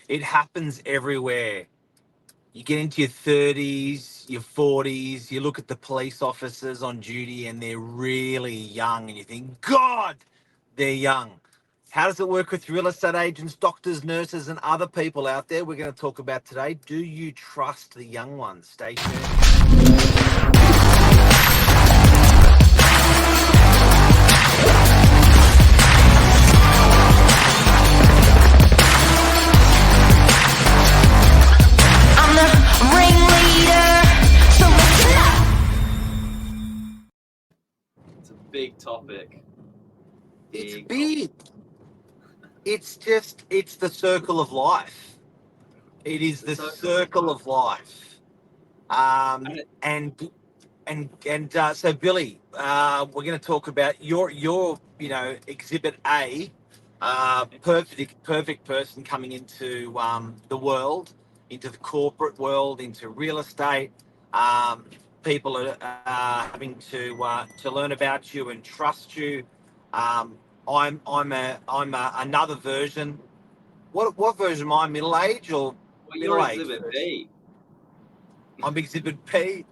It happens everywhere. You get into your 30s, your 40s, you look at the police officers on duty and they're really young, and you think, God, they're young. How does it work with real estate agents, doctors, nurses, and other people out there? We're going to talk about today. Do you trust the young ones? Stay tuned. I'm the ringleader, so listen up. It's a big topic. It's big. It's the circle of life. It is the circle of life. So Billy, we're going to talk about your Exhibit A, perfect person coming into the world, into the corporate world, into real estate. People are having to learn about you and trust you. I'm another version. What version am I? Middle age or Well, middle you're age? Exhibit B. I'm Exhibit P.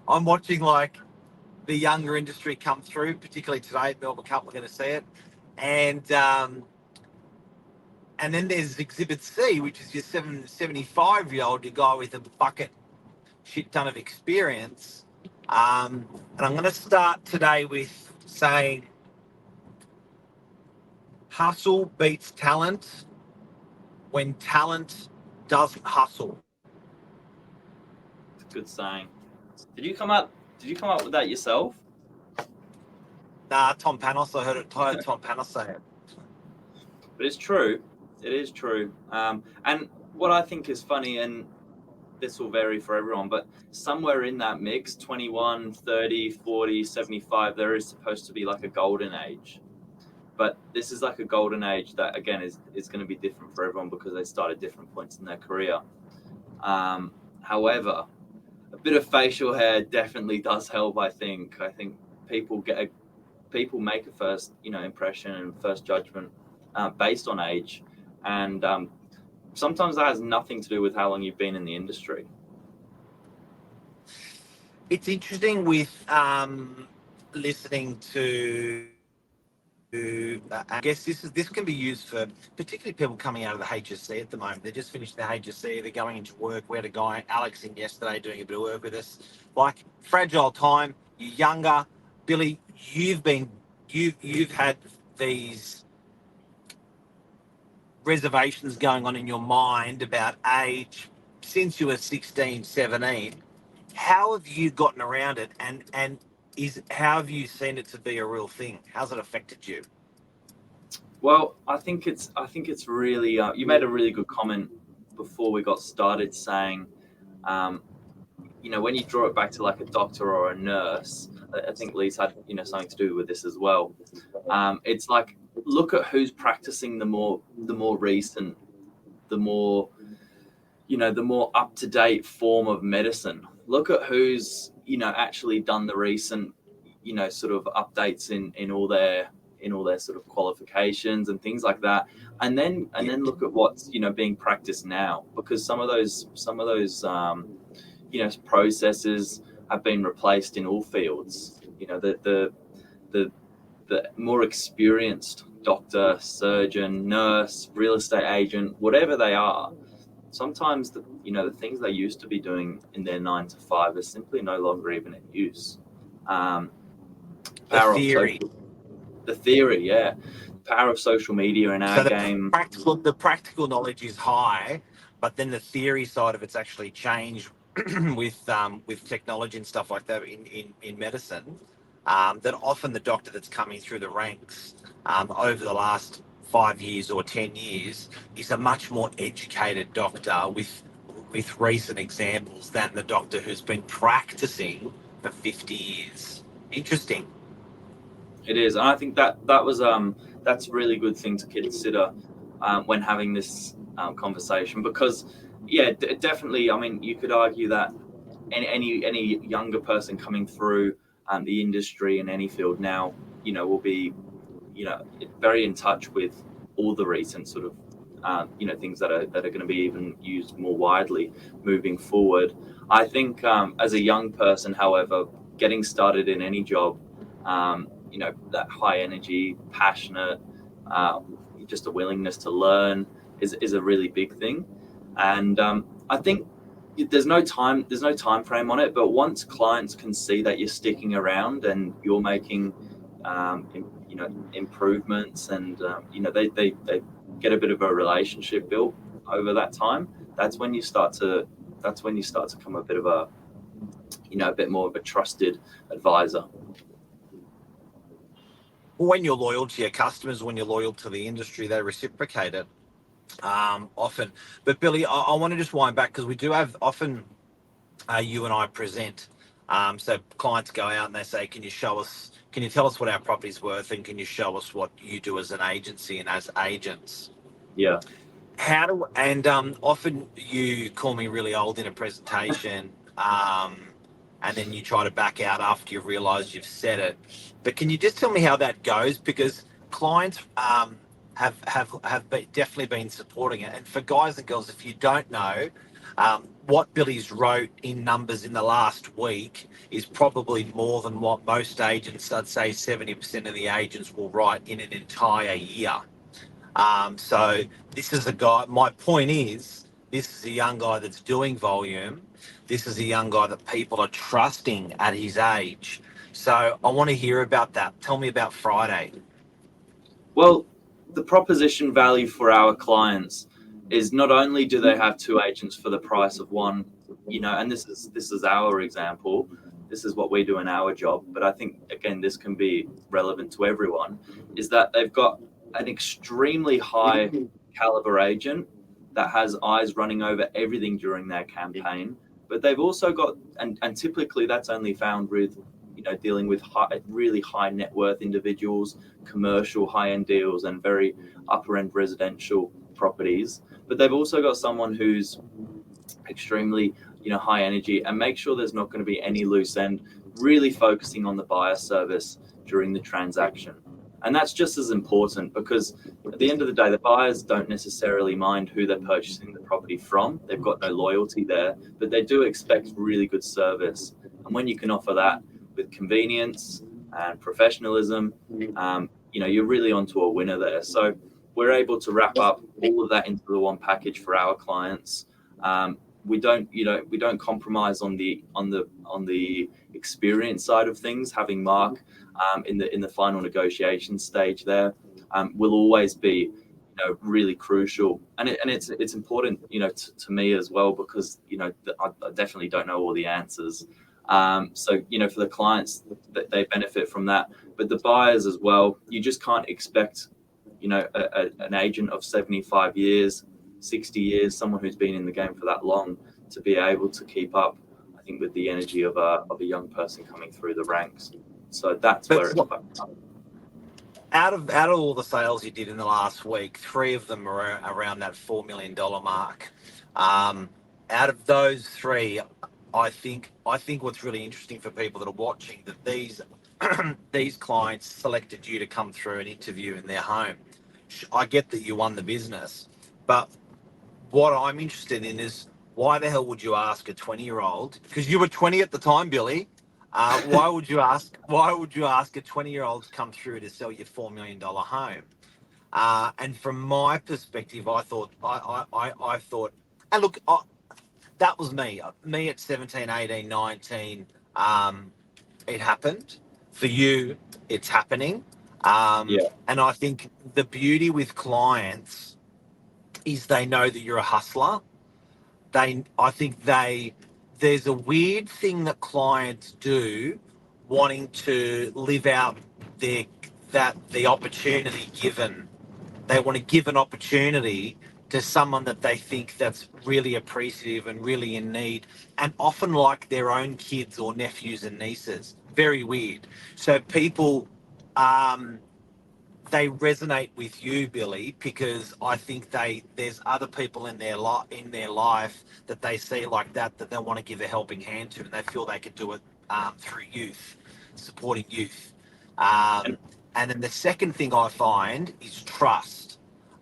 I'm watching like the younger industry come through, particularly today at Melbourne Cup. We're going to see it, and then there's Exhibit C, which is your 75-year-old, your guy with a bucket shit ton of experience. And I'm going to start today with saying, hustle beats talent when talent doesn't hustle. It's a good saying. Did you come up with that yourself? Nah, Tom Panos. I heard Tom Panos say it. But it's true. It is true. And what I think is funny, and this will vary for everyone, but somewhere in that mix, 21, 30, 40, 75, there is supposed to be like a golden age. But this is like a golden age that, again, is going to be different for everyone because they start at different points in their career. However, a bit of facial hair definitely does help, I think. I think people make a first, impression and first judgment based on age. And sometimes that has nothing to do with how long you've been in the industry. It's interesting with listening to. I guess this can be used for particularly people coming out of the HSC at the moment. They just finished the HSC. They're going into work. We had a guy, Alex, in yesterday doing a bit of work with us. Like, fragile time. You're younger, Billy. You've had these reservations going on in your mind about age since you were 16, 17. How have you gotten around it, and how have you seen it to be a real thing? How's it affected you? Well, I think it's really. You made a really good comment before we got started, saying, when you draw it back to like a doctor or a nurse, I think Lee's had something to do with this as well. It's like, look at who's practicing the more recent, the more up to date form of medicine. Look at who's actually done the recent sort of updates in all their sort of qualifications and things like that, and then look at what's being practiced now, because some of those processes have been replaced in all fields. The more experienced doctor, surgeon, nurse, real estate agent, whatever they are, sometimes the things they used to be doing in their 9 to 5 are simply no longer even in use. The theory, yeah. Power of social media in our game. The practical knowledge is high, but then the theory side of it's actually changed with technology and stuff like that in medicine. That often the doctor that's coming through the ranks over the last 5 years or 10 years is a much more educated doctor with recent examples than the doctor who's been practicing for 50 years. Interesting. It is, and I think that's a really good thing to consider when having this conversation, because definitely, I mean, you could argue that any younger person coming through the industry in any field now, will be very in touch with all the recent sort of things that are going to be even used more widely moving forward. I think as a young person, however, getting started in any job, that high energy, passionate, just a willingness to learn is a really big thing. And I think there's no time frame on it, but once clients can see that you're sticking around and you're making improvements, and they get a bit of a relationship built over that time, that's when you start to become a bit of a bit more of a trusted advisor. When you're loyal to your customers, when you're loyal to the industry, they reciprocate it often. But Billy, I want to just wind back, because we do have often you and I present. So clients go out and they say, can you tell us what our property's worth, and can you show us what you do as an agency and as agents? Yeah. Often you call me really old in a presentation, and then you try to back out after you've realised you've said it. But can you just tell me how that goes? Because clients have definitely been supporting it. And for guys and girls, if you don't know, what Billy's wrote in numbers in the last week is probably more than what most agents, I'd say 70% of the agents will write in an entire year. So this is a guy, my point is, this is a young guy that's doing volume. This is a young guy that people are trusting at his age. So I want to hear about that. Tell me about Friday. Well, the proposition value for our clients is not only do they have two agents for the price of one, and this is our example, this is what we do in our job, but I think, again, this can be relevant to everyone, is that they've got an extremely high caliber agent that has eyes running over everything during their campaign. But they've also got, and typically that's only found with, dealing with really high net worth individuals, commercial high-end deals, and very upper-end residential properties. But they've also got someone who's extremely, high energy, and make sure there's not going to be any loose end, really focusing on the buyer service during the transaction. And that's just as important, because at the end of the day, the buyers don't necessarily mind who they're purchasing the property from. They've got no loyalty there, but they do expect really good service. And when you can offer that with convenience and professionalism, you're really onto a winner there. So we're able to wrap up all of that into the one package for our clients. We don't compromise on the experience side of things. Having Mark in the final negotiation stage there will always be really crucial, and it's important to me as well, because I definitely don't know all the answers. So for the clients, that they benefit from that, but the buyers as well. You just can't expect an agent of 75 years, 60 years, someone who's been in the game for that long, to be able to keep up, I think, with the energy of a young person coming through the ranks. So that's where it's out of all the sales you did in the last week, 3 of them are around that $4 million mark. Out of those 3, I think what's really interesting for people that are watching, that these clients selected you to come through an interview in their home. I get that you won the business, but what I'm interested in is, why the hell would you ask a 20-year-old? Because you were 20 at the time, Billy. Why would you ask a 20-year-old to come through to sell your $4 million home? And from my perspective, I thought, and look, that was me at 17, 18, 19. It happened. For you, it's happening. And I think the beauty with clients is they know that you're a hustler. There's a weird thing that clients do, wanting to live out the opportunity given. They want to give an opportunity to someone that they think that's really appreciative and really in need, and often like their own kids or nephews and nieces. Very weird. So people, they resonate with you, Billy, because I think there's other people in their life that they see like that they want to give a helping hand to, and they feel they could do it through youth, supporting youth. And then the second thing I find is trust.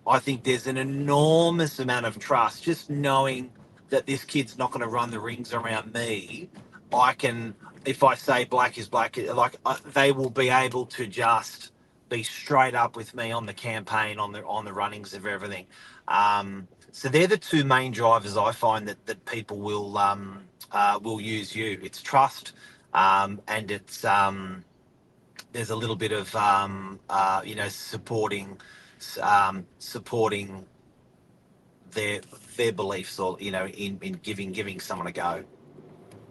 I think there's an enormous amount of trust just knowing that this kid's not going to run the rings around me. I can, if I say black is black, they will be able to just be straight up with me on the campaign, on the runnings of everything. So they're the two main drivers I find that people will use you. It's trust, and it's there's a little bit of supporting their beliefs, or in giving someone a go.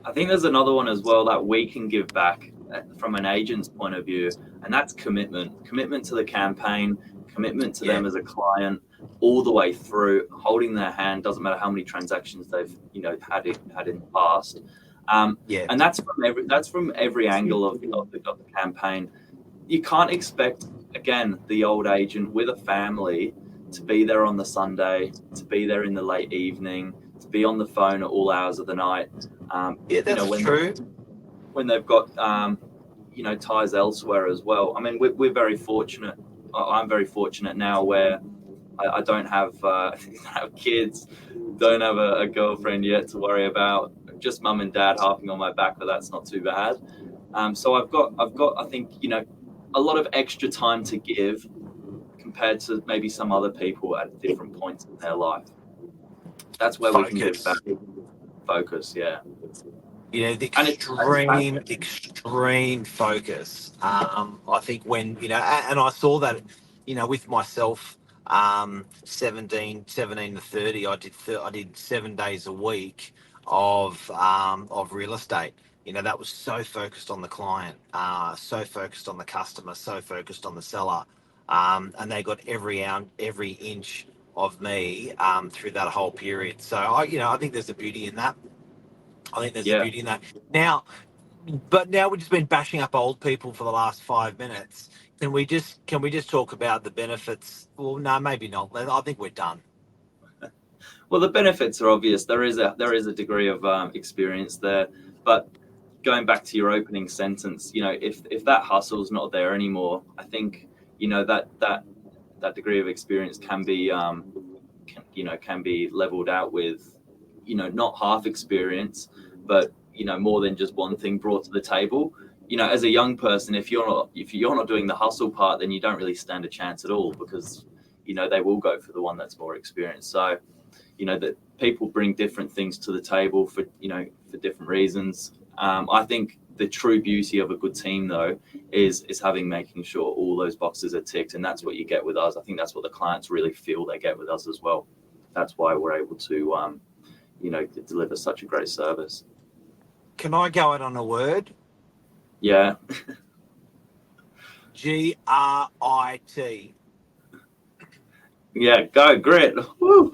I think there's another one as well that we can give back from an agent's point of view, and that's commitment to the campaign, commitment to them as a client, all the way through, holding their hand. Doesn't matter how many transactions they've had in the past. And that's from every angle of the campaign. You can't expect, again, the old agent with a family to be there on the Sunday, to be there in the late evening, to be on the phone at all hours of the night. That's true. When they've got ties elsewhere as well. I mean, we're very fortunate. I'm very fortunate now where I don't have kids, don't have a girlfriend yet to worry about. Just mum and dad harping on my back, but that's not too bad. So I've got I think a lot of extra time to give compared to maybe some other people at different points in their life. That's where we can give back. Focus, yeah. The extreme focus. I think when and I saw that with myself, 17 to 30, I did 7 days a week of real estate. That was so focused on the client, so focused on the customer, so focused on the seller, and they got every inch of me through that whole period. So I think there's a beauty in that. I think there's a beauty in that. Now we've just been bashing up old people for the last 5 minutes. Can we just talk about the benefits? Well, no, maybe not. I think we're done. Well, the benefits are obvious. There is a degree of experience there, but going back to your opening sentence, if that hustle's not there anymore, I think that degree of experience can be can be leveled out with not half experience, but more than just one thing brought to the table. As a young person, if you're not doing the hustle part, then you don't really stand a chance at all, because they will go for the one that's more experienced. So that people bring different things to the table for different reasons. I think the true beauty of a good team, though, is making sure all those boxes are ticked, and that's what you get with us. I think that's what the clients really feel they get with us as well. That's why we're able to deliver such a great service. Can I go out on a word? Yeah. GRIT. Yeah, go grit. Woo.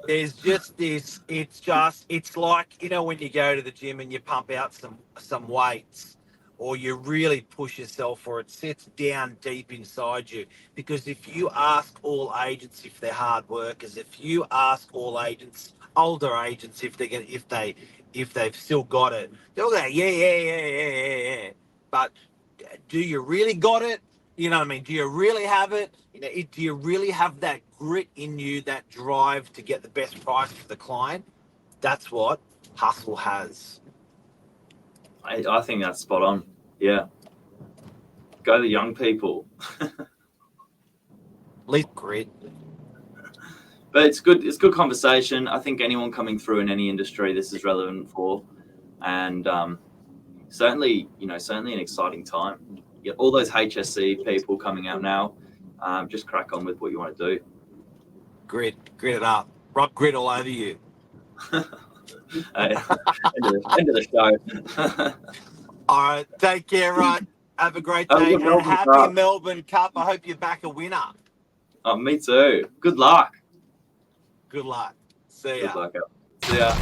There's just this. It's like when you go to the gym and you pump out some weights, or you really push yourself, or it sits down deep inside you. Because if you ask all agents if they're hard workers, if you ask all agents, older agents, if they've still got it, they'll go, yeah. But do you really got it? You know what I mean? Do you really have it? Do you really have that grit in you, that drive to get the best price for the client? That's what hustle has. I think that's spot on. Yeah. Go the young people. Least grit. But it's good conversation. I think anyone coming through in any industry, this is relevant for, and certainly an exciting time. Yeah, all those HSC people coming out now, just crack on with what you want to do. Grit it up. Rub grit all over you. End of the show. All right, take care, right? Have a great day. And happy Melbourne Cup. I hope you're back a winner. Oh, me too. Good luck. Good luck. See ya. Good luck. See ya.